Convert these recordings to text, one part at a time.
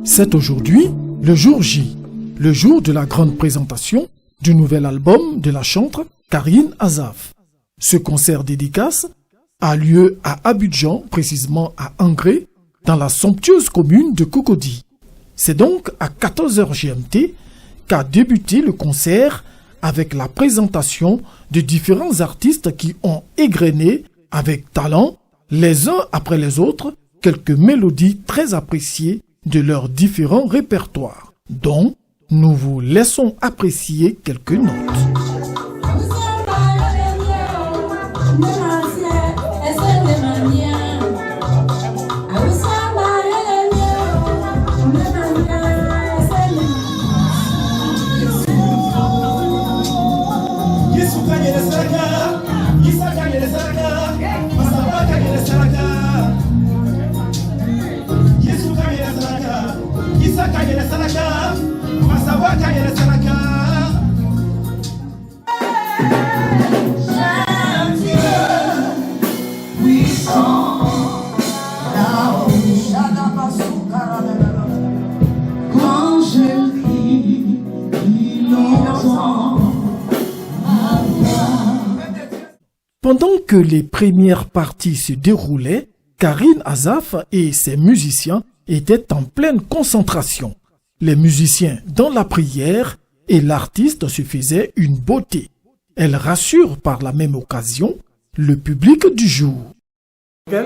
C'est aujourd'hui le jour J, le jour de la grande présentation du nouvel album de la chanteuse Karine Azaf. Ce concert dédicace a lieu à Abidjan, précisément à Angré, dans la somptueuse commune de Cocody. C'est donc à 14h GMT qu'a débuté le concert avec la présentation de différents artistes qui ont égrené avec talent, les uns après les autres, quelques mélodies très appréciées de leurs différents répertoires, dont nous vous laissons apprécier quelques notes. Pendant que les premières parties se déroulaient, Karine Azaf et ses musiciens étaient en pleine concentration. Les musiciens dans la prière et l'artiste se faisaient une beauté. Elle rassure par la même occasion le public du jour. Il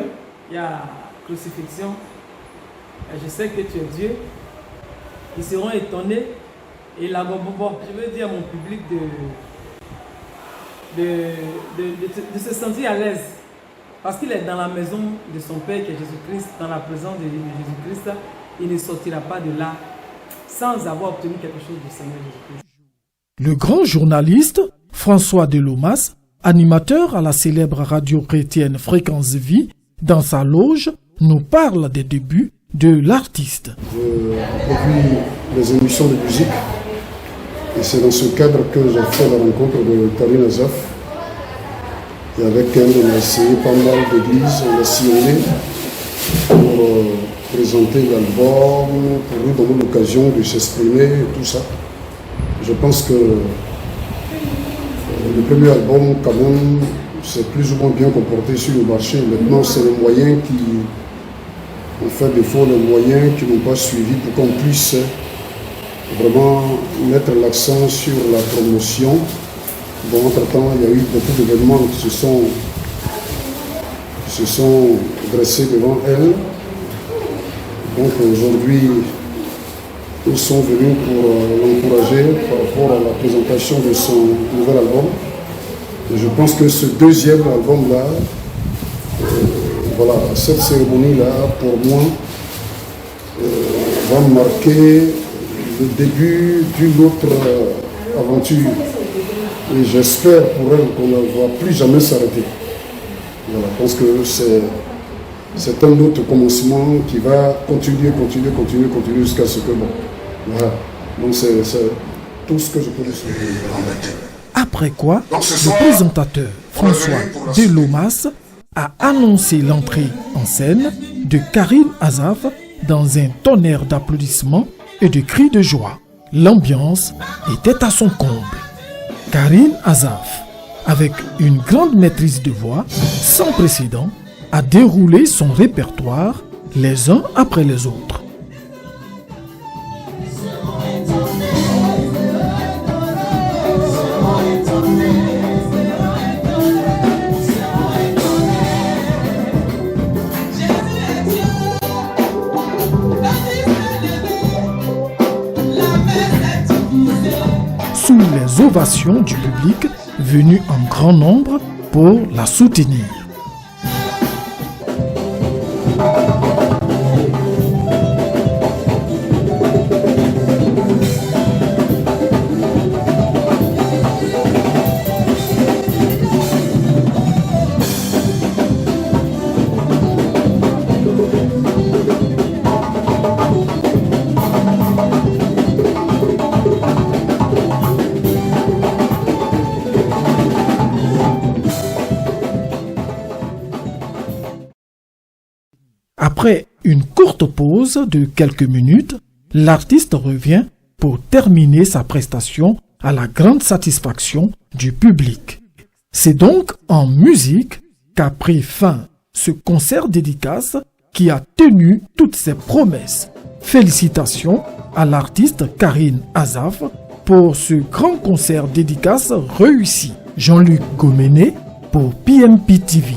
y a crucifixion. Je sais que tu es Dieu. Ils seront étonnés. Et là, je veux dire à mon public de se sentir à l'aise. Parce qu'il est dans la maison de son Père qui est Jésus-Christ, dans la présence de Jésus-Christ. Il ne sortira pas de là sans avoir obtenu quelque chose du Seigneur Jésus-Christ. Le grand journaliste François Delomas, animateur à la célèbre radio chrétienne Fréquence Vie, dans sa loge, nous parle des débuts de l'artiste. Je produis des émissions de musique et c'est dans ce cadre que j'ai fait la rencontre de Karine Azaf. Et avec elle, on a essayé pas mal d'églises, on a sillonné pour présenter l'album, pour lui donner l'occasion de s'exprimer et tout ça. Je pense que le premier album, quand même, c'est plus ou moins bien comporté sur le marché. Maintenant, c'est les moyens qui ont fait défaut, les moyens qui n'ont pas suivi pour qu'on puisse vraiment mettre l'accent sur la promotion. Bon, entre-temps, il y a eu beaucoup d'événements qui se sont dressés devant elle. Donc aujourd'hui, nous sommes venus pour l'encourager par rapport à la présentation de son nouvel album. Et je pense que ce deuxième album-là, voilà, cette cérémonie-là, pour moi, va marquer le début d'une autre aventure. Et j'espère pour elle qu'on ne va plus jamais s'arrêter. Voilà, je pense que c'est un autre commencement qui va continuer jusqu'à ce que bon. Voilà. Donc c'est tout ce que je peux dire. Après quoi, le présentateur François Delomas a annoncé l'entrée en scène de Karine Azaf dans un tonnerre d'applaudissements et de cris de joie. L'ambiance était à son comble. Karine Azaf, avec une grande maîtrise de voix sans précédent, a déroulé son répertoire les uns après les autres. Sous les ovations du public venu en grand nombre pour la soutenir. Après une courte pause de quelques minutes, l'artiste revient pour terminer sa prestation à la grande satisfaction du public. C'est donc en musique qu'a pris fin ce concert dédicace qui a tenu toutes ses promesses. Félicitations à l'artiste Karine Azaf pour ce grand concert dédicace réussi. Jean-Luc Goméné pour PMP TV.